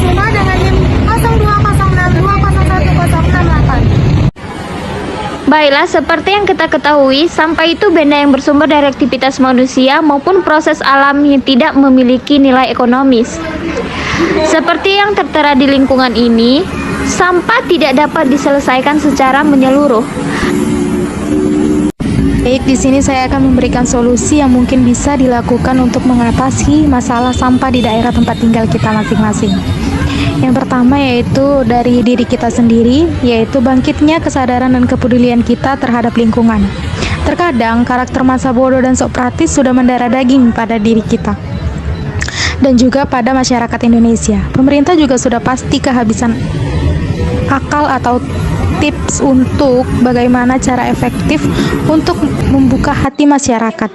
semua dengan NIM 0206201068. Baiklah, seperti yang kita ketahui, sampah itu benda yang bersumber dari aktivitas manusia maupun proses alam yang tidak memiliki nilai ekonomis. Seperti yang tertera di lingkungan ini, sampah tidak dapat diselesaikan secara menyeluruh. Baik, di sini saya akan memberikan solusi yang mungkin bisa dilakukan untuk mengatasi masalah sampah di daerah tempat tinggal kita masing-masing. Yang pertama yaitu dari diri kita sendiri, yaitu bangkitnya kesadaran dan kepedulian kita terhadap lingkungan. Terkadang karakter masa bodoh dan sok praktis sudah mendarah daging pada diri kita dan juga pada masyarakat Indonesia. Pemerintah juga sudah pasti kehabisan akal atau tips untuk bagaimana cara efektif untuk membuka hati masyarakat.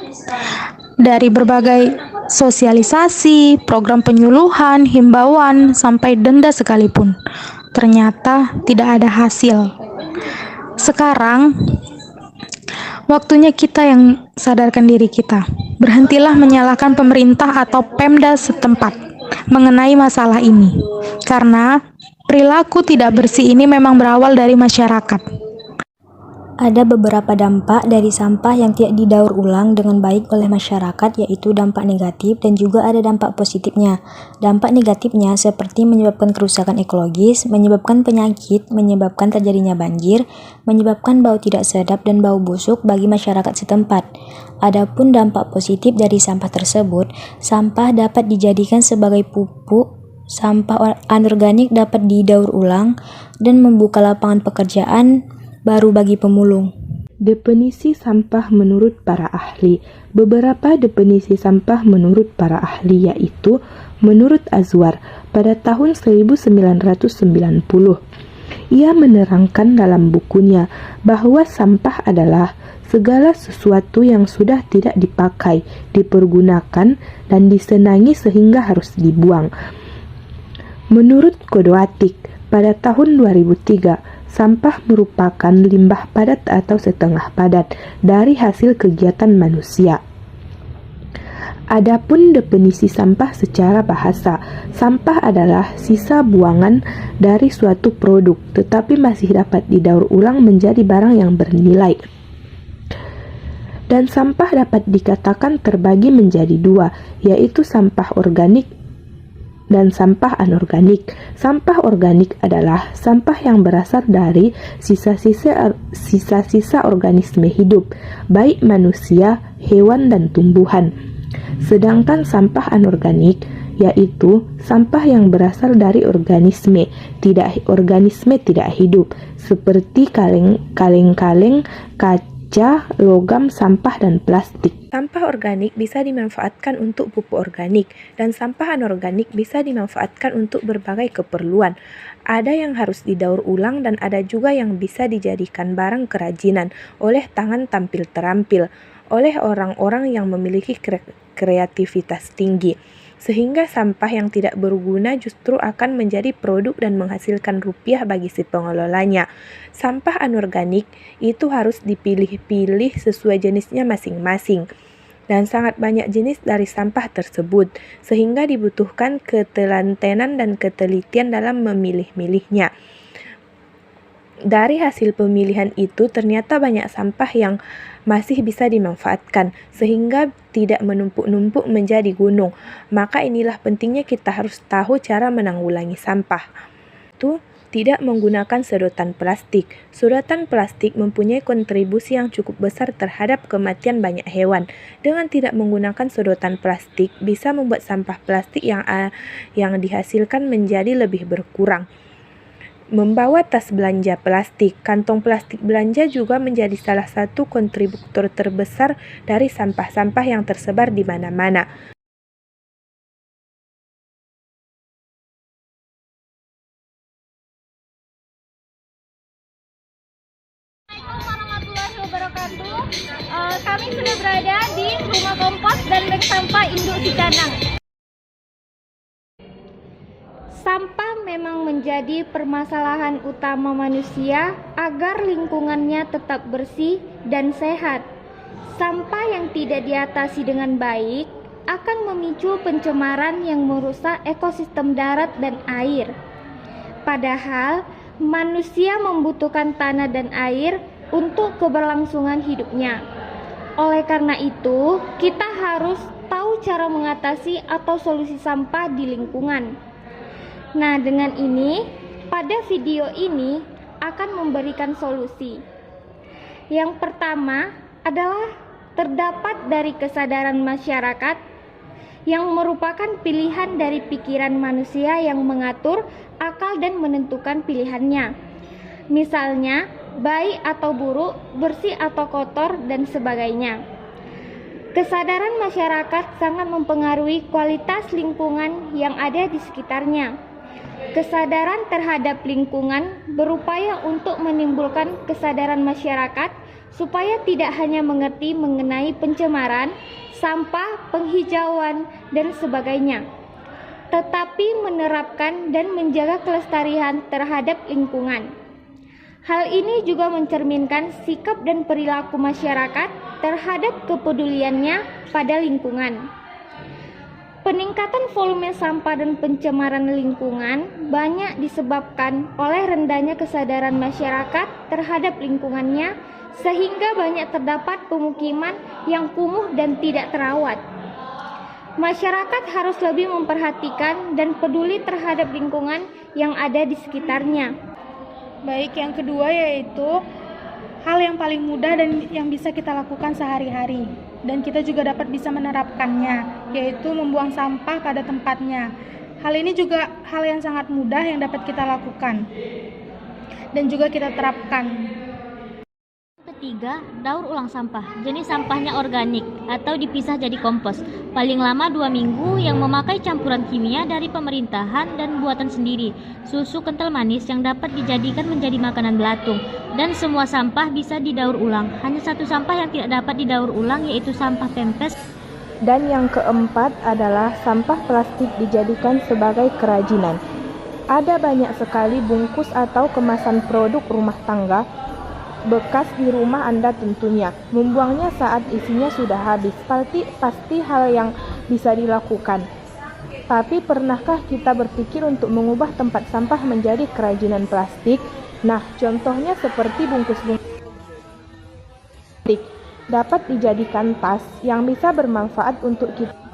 Dari berbagai sosialisasi, program penyuluhan, himbauan, sampai denda sekalipun, ternyata tidak ada hasil. Sekarang, waktunya kita yang sadarkan diri kita. Berhentilah menyalahkan pemerintah atau Pemda setempat mengenai masalah ini. Karena perilaku tidak bersih ini memang berawal dari masyarakat. Ada beberapa dampak dari sampah yang tidak didaur ulang dengan baik oleh masyarakat, yaitu dampak negatif dan juga ada dampak positifnya. Dampak negatifnya seperti menyebabkan kerusakan ekologis, menyebabkan penyakit, menyebabkan terjadinya banjir, menyebabkan bau tidak sedap dan bau busuk bagi masyarakat setempat. Adapun dampak positif dari sampah tersebut, sampah dapat dijadikan sebagai pupuk, sampah anorganik dapat didaur ulang dan membuka lapangan pekerjaan baru bagi pemulung. Definisi sampah menurut para ahli. Beberapa definisi sampah menurut para ahli yaitu menurut Azwar pada tahun 1990. Ia menerangkan dalam bukunya bahwa sampah adalah segala sesuatu yang sudah tidak dipakai, dipergunakan, dan disenangi sehingga harus dibuang. Menurut Kodoatik pada tahun 2003, sampah merupakan limbah padat atau setengah padat dari hasil kegiatan manusia. Adapun definisi sampah secara bahasa, sampah adalah sisa buangan dari suatu produk tetapi masih dapat didaur ulang menjadi barang yang bernilai. Dan sampah dapat dikatakan terbagi menjadi dua, yaitu sampah organik dan sampah anorganik. Sampah organik adalah sampah yang berasal dari sisa-sisa organisme hidup, baik manusia, hewan, dan tumbuhan. Sedangkan sampah anorganik yaitu sampah yang berasal dari organisme tidak hidup, seperti kaleng-kaleng, kaca, logam, sampah, dan plastik. Sampah organik bisa dimanfaatkan untuk pupuk organik, dan sampah anorganik bisa dimanfaatkan untuk berbagai keperluan. Ada yang harus didaur ulang dan ada juga yang bisa dijadikan barang kerajinan oleh tangan tampil terampil, oleh orang-orang yang memiliki kreativitas tinggi. Sehingga sampah yang tidak berguna justru akan menjadi produk dan menghasilkan rupiah bagi si pengelolanya. Sampah anorganik itu harus dipilih-pilih sesuai jenisnya masing-masing. Dan sangat banyak jenis dari sampah tersebut, sehingga dibutuhkan ketelatenan dan ketelitian dalam memilih-milihnya. Dari hasil pemilihan itu ternyata banyak sampah yang masih bisa dimanfaatkan sehingga tidak menumpuk-numpuk menjadi gunung. Maka inilah pentingnya kita harus tahu cara menanggulangi sampah. Itu tidak menggunakan sedotan plastik. Sedotan plastik mempunyai kontribusi yang cukup besar terhadap kematian banyak hewan. Dengan tidak menggunakan sedotan plastik bisa membuat sampah plastik yang dihasilkan menjadi lebih berkurang. Membawa tas belanja plastik. Kantong plastik belanja juga menjadi salah satu kontributor terbesar dari sampah-sampah yang tersebar di mana-mana. Assalamualaikum warahmatullahi wabarakatuh. Kami sudah berada di Rumah Kompos dan Bank Sampah Induk Cicanang. Sampah memang menjadi permasalahan utama manusia agar lingkungannya tetap bersih dan sehat. Sampah yang tidak diatasi dengan baik akan memicu pencemaran yang merusak ekosistem darat dan air. Padahal, manusia membutuhkan tanah dan air untuk keberlangsungan hidupnya. Oleh karena itu, kita harus tahu cara mengatasi atau solusi sampah di lingkungan. Nah, dengan ini, pada video ini akan memberikan solusi. Yang pertama adalah terdapat dari kesadaran masyarakat yang merupakan pilihan dari pikiran manusia yang mengatur akal dan menentukan pilihannya. Misalnya, baik atau buruk, bersih atau kotor, dan sebagainya. Kesadaran masyarakat sangat mempengaruhi kualitas lingkungan yang ada di sekitarnya. Kesadaran terhadap lingkungan berupaya untuk menimbulkan kesadaran masyarakat supaya tidak hanya mengerti mengenai pencemaran, sampah, penghijauan, dan sebagainya, tetapi menerapkan dan menjaga kelestarian terhadap lingkungan. Hal ini juga mencerminkan sikap dan perilaku masyarakat terhadap kepeduliannya pada lingkungan. Peningkatan volume sampah dan pencemaran lingkungan banyak disebabkan oleh rendahnya kesadaran masyarakat terhadap lingkungannya, sehingga banyak terdapat pemukiman yang kumuh dan tidak terawat. Masyarakat harus lebih memperhatikan dan peduli terhadap lingkungan yang ada di sekitarnya. Baik, yang kedua yaitu hal yang paling mudah dan yang bisa kita lakukan sehari-hari dan kita juga dapat bisa menerapkannya, yaitu membuang sampah pada tempatnya. Hal ini juga hal yang sangat mudah yang dapat kita lakukan dan juga kita terapkan. Ketiga, daur ulang sampah. Jenis sampahnya organik atau dipisah jadi kompos. Paling lama 2 minggu, yang memakai campuran kimia dari pemerintahan dan buatan sendiri. Susu kental manis yang dapat dijadikan menjadi makanan belatung. Dan semua sampah bisa didaur ulang. Hanya satu sampah yang tidak dapat didaur ulang, yaitu sampah pempes. Dan yang keempat adalah sampah plastik dijadikan sebagai kerajinan. Ada banyak sekali bungkus atau kemasan produk rumah tangga bekas di rumah Anda tentunya. Membuangnya saat isinya sudah habis pasti hal yang bisa dilakukan. Tapi pernahkah kita berpikir untuk mengubah tempat sampah menjadi kerajinan plastik? Nah, contohnya seperti bungkus-bungkus plastik dapat dijadikan tas yang bisa bermanfaat untuk kita